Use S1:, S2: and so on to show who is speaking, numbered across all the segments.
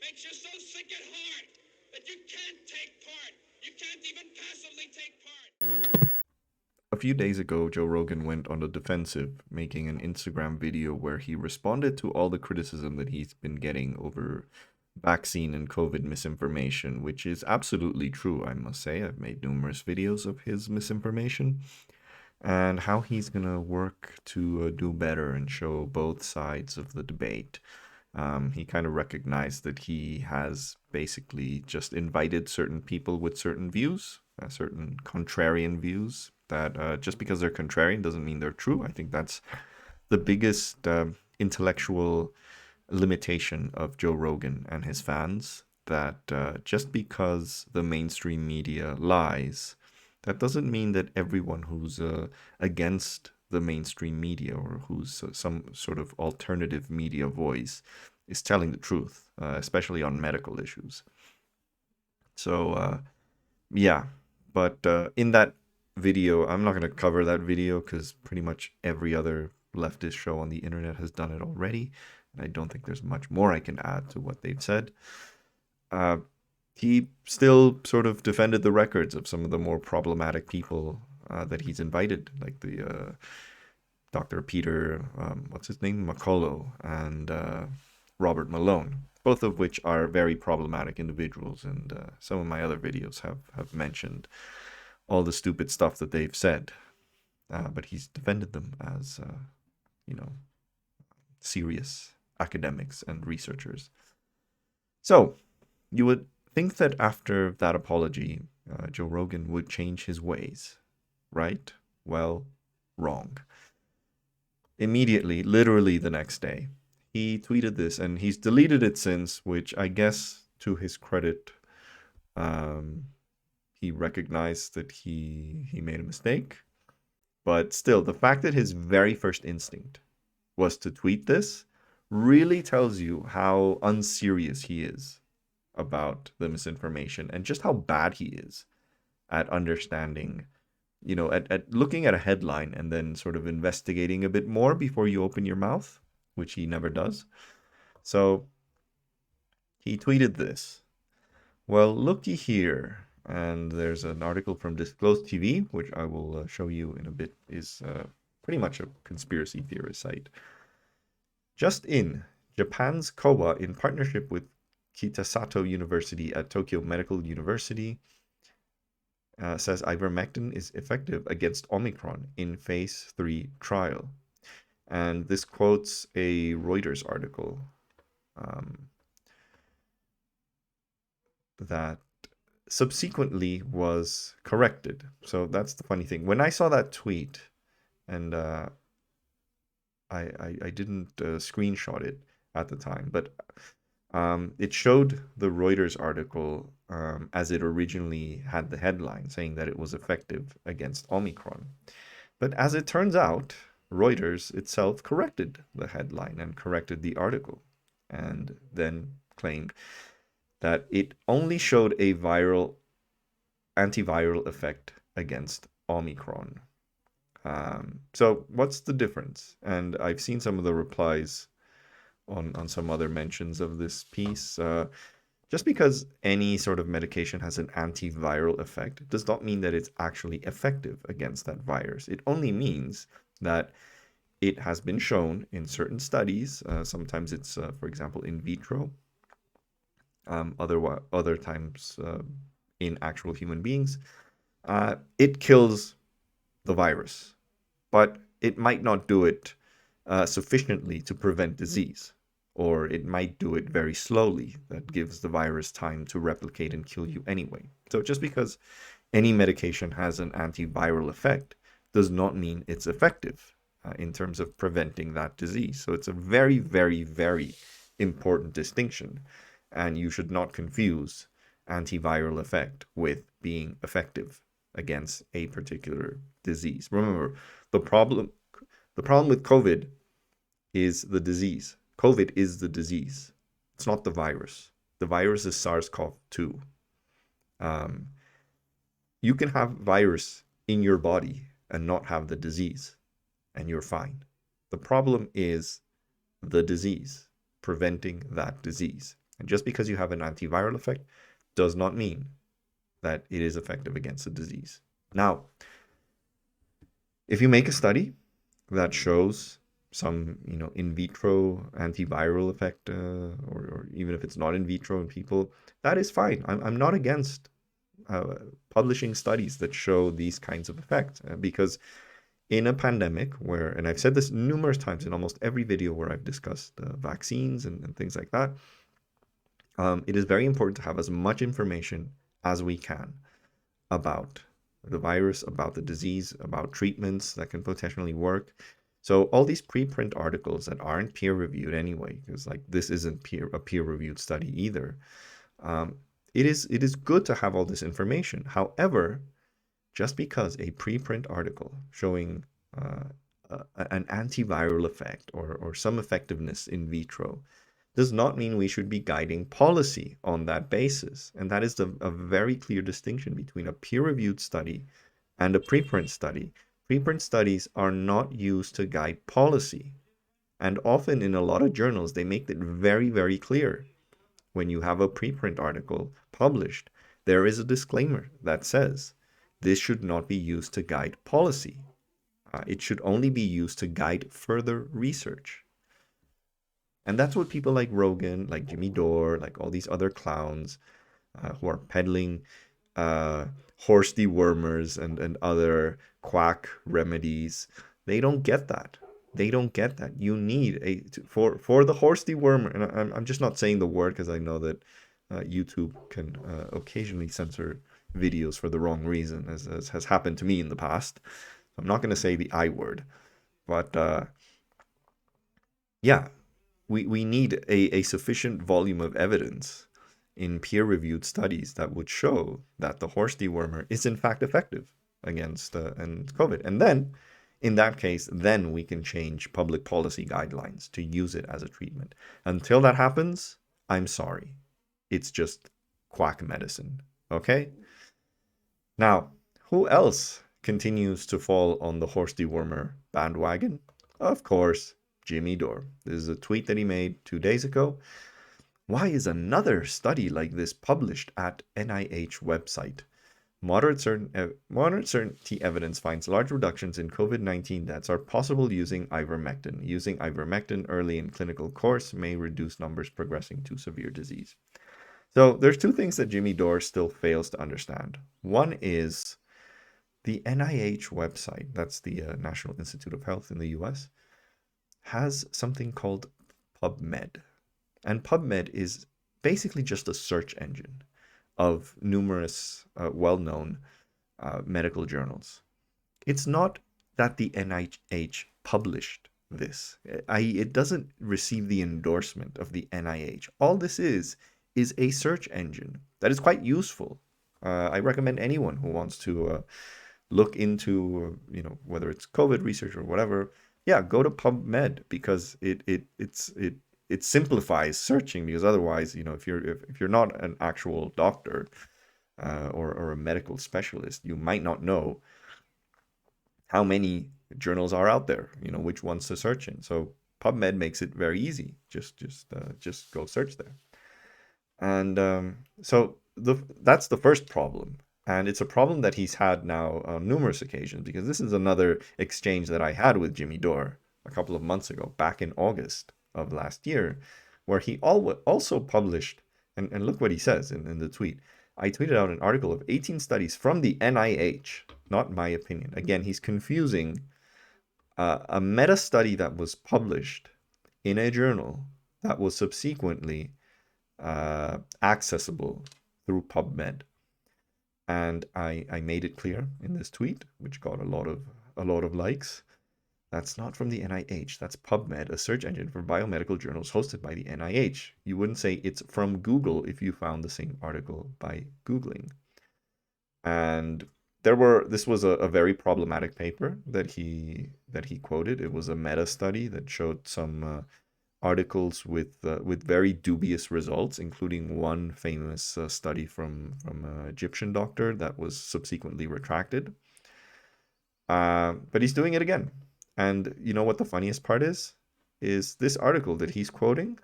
S1: makes you so sick at heart that you can't take part. You can't even passively take part.
S2: A few days ago, Joe Rogan went on the defensive, making an Instagram video where he responded to all the criticism that he's been getting over vaccine and COVID misinformation, which is absolutely true, I must say. I've made numerous videos of his misinformation and how he's going to work to do better and show both sides of the debate. He kind of recognized that he has basically just invited certain people with certain views, certain contrarian views, that just because they're contrarian doesn't mean they're true. I think that's the biggest intellectual limitation of Joe Rogan and his fans, that just because the mainstream media lies, that doesn't mean that everyone who's against the mainstream media or who's some sort of alternative media voice is telling the truth, especially on medical issues. So, yeah, but in that video, I'm not going to cover that video because pretty much every other leftist show on the internet has done it already. And I don't think there's much more I can add to what they've said. He still sort of defended the records of some of the more problematic people that he's invited, like the Dr. Peter, what's his name, McCullough, and Robert Malone, both of which are very problematic individuals. And some of my other videos have mentioned all the stupid stuff that they've said. But he's defended them as, serious academics and researchers. So you would think that after that apology, Joe Rogan would change his ways, right? Well, wrong. Immediately, literally the next day, he tweeted this, and he's deleted it since, which I guess to his credit, he recognized that he made a mistake. But still, the fact that his very first instinct was to tweet this really tells you how unserious he is about the misinformation and just how bad he is at understanding, at looking at a headline and then sort of investigating a bit more before you open your mouth, which he never does. So he tweeted this. Well, looky here. And there's an article from Disclosed TV, which I will show you in a bit, is pretty much a conspiracy theorist site. Just in, Japan's Kowa, in partnership with Kitasato University at Tokyo Medical University, says ivermectin is effective against Omicron in phase 3 trial. And this quotes a Reuters article that subsequently was corrected. So that's the funny thing. When I saw that tweet, and I didn't screenshot it at the time, but it showed the Reuters article as it originally had the headline saying that it was effective against Omicron. But as it turns out, Reuters itself corrected the headline and corrected the article, and then claimed that it only showed a antiviral effect against Omicron. So what's the difference? And I've seen some of the replies on some other mentions of this piece. Just because any sort of medication has an antiviral effect does not mean that it's actually effective against that virus. It only means that it has been shown in certain studies. Sometimes it's, for example, in vitro. Other times in actual human beings, it kills the virus, but it might not do it sufficiently to prevent disease, or it might do it very slowly. That gives the virus time to replicate and kill you anyway. So just because any medication has an antiviral effect does not mean it's effective in terms of preventing that disease. So it's a very, very, very important distinction. And you should not confuse antiviral effect with being effective against a particular disease. Remember, the problem with COVID is the disease. COVID is the disease. It's not the virus. The virus is SARS-CoV-2. You can have virus in your body and not have the disease, and you're fine. The problem is the disease, preventing that disease. And just because you have an antiviral effect does not mean that it is effective against the disease. Now, if you make a study that shows some, in vitro antiviral effect, or even if it's not in vitro in people, that is fine. I'm not against publishing studies that show these kinds of effects, because in a pandemic where, and I've said this numerous times in almost every video where I've discussed vaccines and things like that, it is very important to have as much information as we can about the virus, about the disease, about treatments that can potentially work. So all these preprint articles that aren't peer reviewed anyway, because like this isn't a peer reviewed study either. It is good to have all this information. However, just because a preprint article showing an antiviral effect or some effectiveness in vitro does not mean we should be guiding policy on that basis. And that is a very clear distinction between a peer-reviewed study and a preprint study. Preprint studies are not used to guide policy. And often in a lot of journals, they make it very, very clear. When you have a preprint article published, there is a disclaimer that says, this should not be used to guide policy. It should only be used to guide further research. And that's what people like Rogan, like Jimmy Dore, like all these other clowns who are peddling horse dewormers and other quack remedies, they don't get that. They don't get that. You need for the horse dewormer, and I'm just not saying the word because I know that YouTube can occasionally censor videos for the wrong reason, as has happened to me in the past. I'm not going to say the I word, but yeah, we need a sufficient volume of evidence in peer-reviewed studies that would show that the horse dewormer is in fact effective against and COVID. And then, in that case, then we can change public policy guidelines to use it as a treatment. Until that happens, I'm sorry. It's just quack medicine, okay? Now, who else continues to fall on the horse dewormer bandwagon? Of course, Jimmy Dore. This is a tweet that he made 2 days ago. Why is another study like this published at NIH website? Moderate certainty evidence finds large reductions in COVID-19 deaths are possible using ivermectin. Using ivermectin early in clinical course may reduce numbers progressing to severe disease. So there's two things that Jimmy Dore still fails to understand. One is the NIH website, that's the National Institute of Health in the US, has something called PubMed. And PubMed is basically just a search engine of numerous well-known medical journals. It's not that the NIH published this. It doesn't receive the endorsement of the NIH. All this is a search engine that is quite useful. I recommend anyone who wants to look into, whether it's COVID research or whatever, yeah, go to PubMed, because it simplifies searching, because otherwise, if you're not an actual doctor or a medical specialist, you might not know how many journals are out there, which ones to search in. So PubMed makes it very easy. Just go search there. And so that's the first problem. And it's a problem that he's had now on numerous occasions, because this is another exchange that I had with Jimmy Dore a couple of months ago, back in August of last year, where he also published, and look what he says in the tweet. I tweeted out an article of 18 studies from the NIH, not my opinion. Again, he's confusing a meta study that was published in a journal that was subsequently accessible through PubMed. And I made it clear in this tweet, which got a lot of likes. That's not from the NIH. That's PubMed, a search engine for biomedical journals hosted by the NIH. You wouldn't say it's from Google if you found the same article by Googling. And this was a very problematic paper that he quoted. It was a meta study that showed some articles with very dubious results, including one famous study from an Egyptian doctor that was subsequently retracted. But he's doing it again. And you know what the funniest part is? Is this article that he's quoting,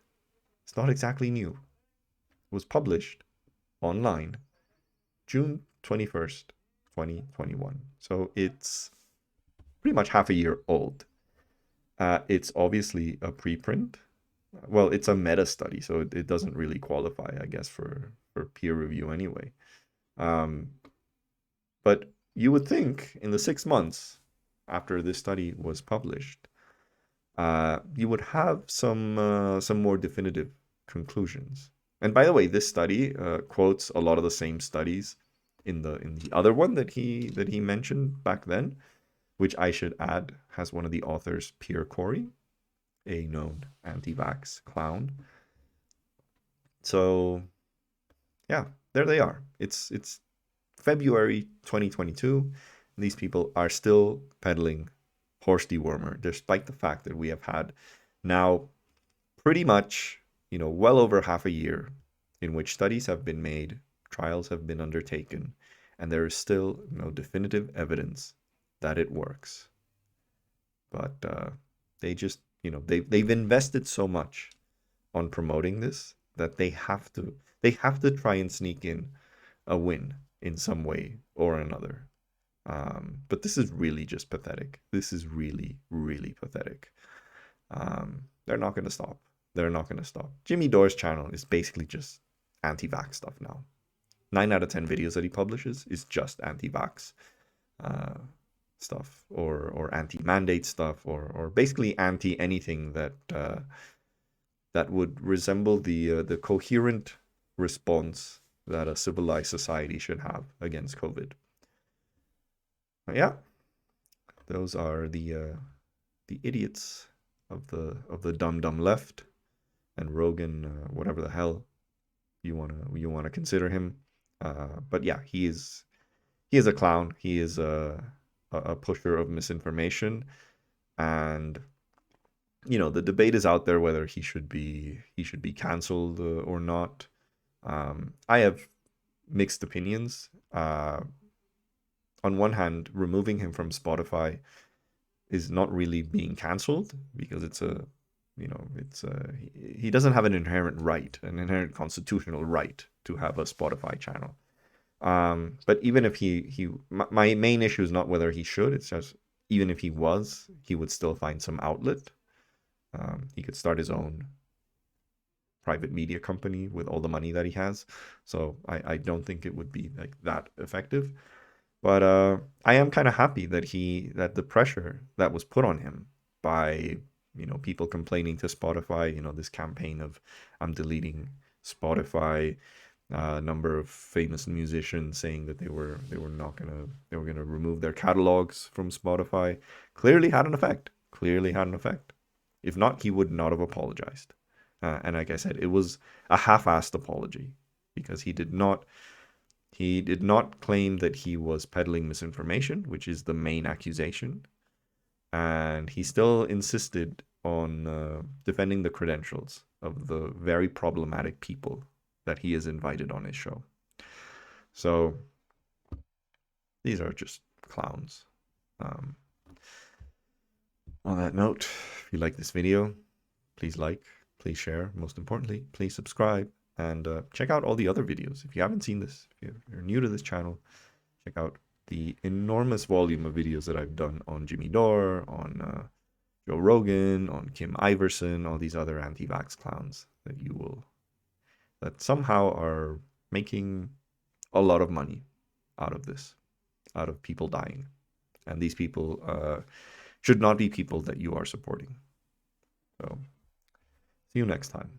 S2: it's not exactly new. was published online June 21st, 2021. So it's pretty much half a year old. It's obviously a preprint. Well, it's a meta study, so it doesn't really qualify, I guess, for peer review anyway. But you would think in the 6 months after this study was published, you would have some more definitive conclusions. And by the way, this study quotes a lot of the same studies in the other one that he mentioned back then, which I should add has one of the authors, Pierre Corey, a known anti-vax clown. So yeah, there they are. It's February 2022. And these people are still peddling horse dewormer, despite the fact that we have had now pretty much, well over half a year in which studies have been made, trials have been undertaken, and there is still no definitive evidence that it works. But they just, they've invested so much on promoting this that they have to try and sneak in a win in some way or another. But this is really just pathetic. This is really, really pathetic. They're not going to stop. They're not going to stop. Jimmy Dore's channel is basically just anti-vax stuff now. 9 out of 10 videos that he publishes is just anti-vax stuff or anti-mandate stuff or basically anti-anything that that would resemble the coherent response that a civilized society should have against COVID. Yeah, those are the idiots of the dumb left, and Rogan, whatever the hell you wanna consider him. But yeah, he is a clown. He is a pusher of misinformation, and the debate is out there whether he should be canceled or not. I have mixed opinions. On one hand, removing him from Spotify is not really being canceled because he doesn't have an inherent constitutional right to have a Spotify channel. But even if my main issue is not whether he should, it's just even if he would still find some outlet. He could start his own private media company with all the money that he has. So I don't think it would be like that effective. But I am kind of happy that the pressure that was put on him by people complaining to Spotify, this campaign of I'm deleting Spotify, a number of famous musicians saying that they were gonna remove their catalogs from Spotify, clearly had an effect. If not, he would not have apologized. And like I said, it was a half-assed apology because he did not claim that he was peddling misinformation, which is the main accusation. And he still insisted on defending the credentials of the very problematic people that he has invited on his show. So these are just clowns. On that note, if you like this video, please like, please share. Most importantly, please subscribe. And check out all the other videos. If you haven't seen this, if you're new to this channel, check out the enormous volume of videos that I've done on Jimmy Dore, on Joe Rogan, on Kim Iverson, all these other anti-vax clowns that somehow are making a lot of money out of this, out of people dying. And these people should not be people that you are supporting. So, see you next time.